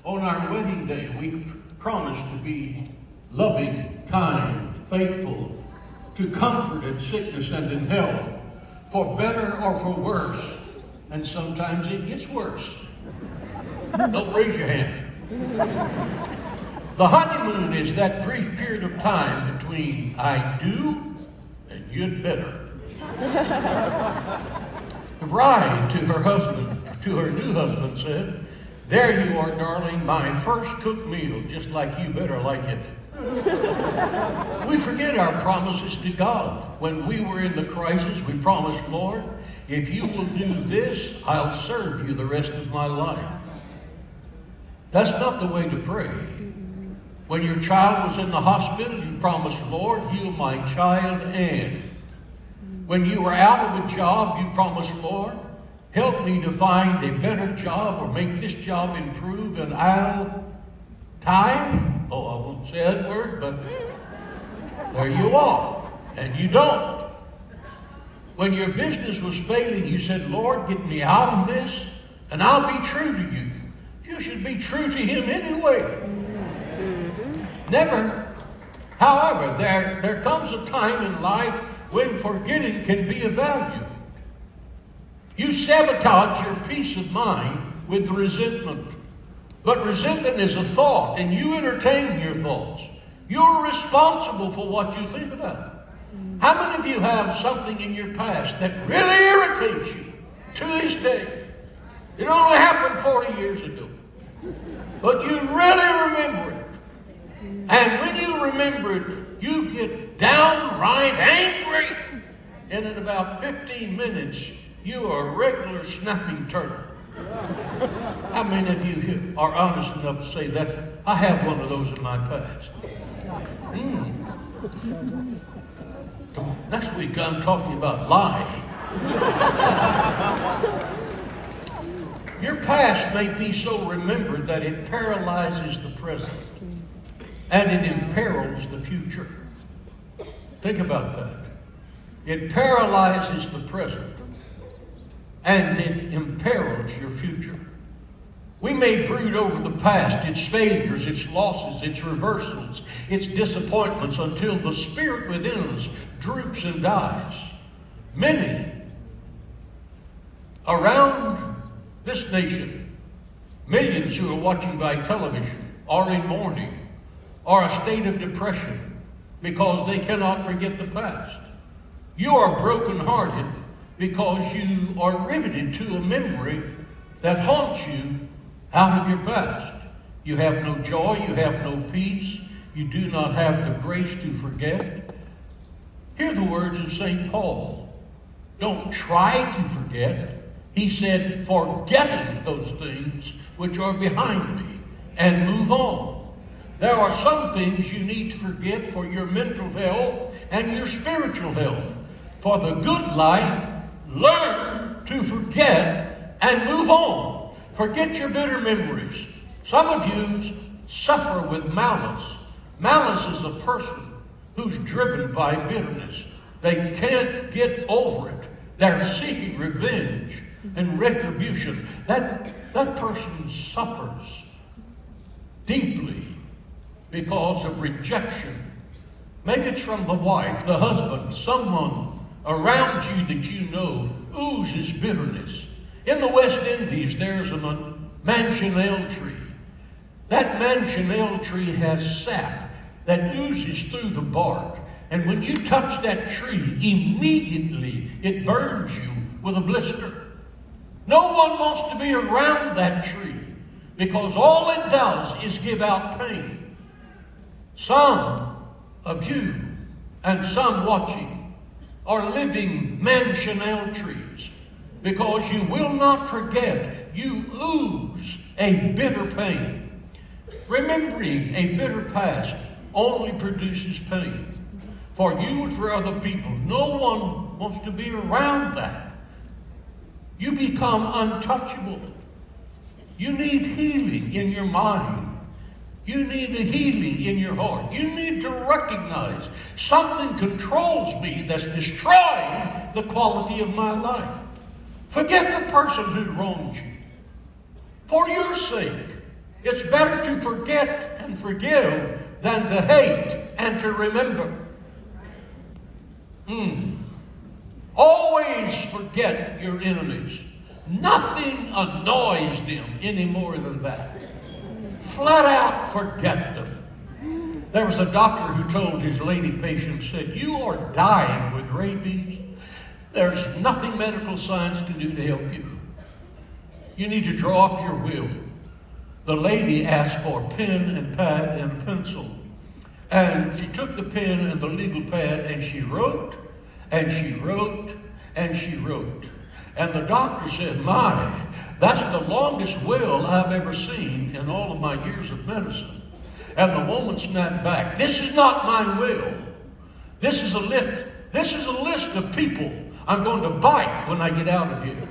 On our wedding day, we promised to be loving, kind, faithful, to comfort in sickness and in health, for better or for worse. And sometimes it gets worse. Don't raise your hand. The honeymoon is that brief period of time between I do and you'd better. The bride to her new husband said, "There you are, darling, my first cooked meal, just like you better like it." We forget our promises to God. When we were in the crisis, we promised, "Lord, if you will do this, I'll serve you the rest of my life." That's not the way to pray. When your child was in the hospital, you promised, "Lord, heal my child Ann." When you were out of a job, you promised, "Lord, help me to find a better job or make this job improve, and I'll tithe." Oh, I won't say that word, but there you are. And you don't. When your business was failing, you said, "Lord, get me out of this, and I'll be true to you." You should be true to him anyway. Never. However, there comes a time in life when forgetting can be of value. You sabotage your peace of mind with resentment. But resentment is a thought, and you entertain your thoughts. You're responsible for what you think about. How many of you have something in your past that really irritates you to this day? It only happened 40 years ago. But you really remember it. And when you remember it, you get downright angry. And in about 15 minutes, you are a regular snapping turtle. How many of you are honest enough to say that I have one of those in my past? Next week I'm talking about lying. Your past may be so remembered that it paralyzes the present and it imperils the future. Think about that. It paralyzes the present and it imperils your future. We may brood over the past, its failures, its losses, its reversals, its disappointments, until the spirit within us droops and dies. Many around this nation, millions who are watching by television, are in mourning, or a state of depression, because they cannot forget the past. You are brokenhearted because you are riveted to a memory that haunts you out of your past. You have no joy, you have no peace, you do not have the grace to forget. Hear the words of St. Paul. Don't try to forget. He said, "Forgetting those things which are behind me, and move on." There are some things you need to forget for your mental health and your spiritual health. For the good life, learn to forget and move on. Forget your bitter memories. Some of you suffer with malice. Malice is a person who's driven by bitterness. They can't get over it. They're seeking revenge and retribution. That person suffers deeply because of rejection. Maybe it's from the wife, the husband, someone around you that you know oozes bitterness. In the West Indies, there's a mangonel tree. That mangonel tree has sap that oozes through the bark. And when you touch that tree, immediately it burns you with a blister. No one wants to be around that tree because all it does is give out pain. Some of you and some watching are living mangonel trees because you will not forget. You ooze a bitter pain. Remembering a bitter past only produces pain for you and for other people. No one wants to be around that. You become untouchable. You need healing in your mind. You need a healing in your heart. You need to recognize something controls me that's destroying the quality of my life. Forget the person who wronged you. For your sake, It's better to forget and forgive than to hate and to remember. Always forget your enemies. Nothing annoys them any more than that. Flat out forget them. There was a doctor who told his lady patient, said, "You are dying with rabies. There's nothing medical science can do to help you. You need to draw up your will." The lady asked for a pen and pad and a pencil. And she took the pen and the legal pad and she wrote, and she wrote, and she wrote. And the doctor said, "My, that's the longest will I've ever seen in all of my years of medicine." And the woman snapped back, "This is not my will. This is a list of people I'm going to bite when I get out of here."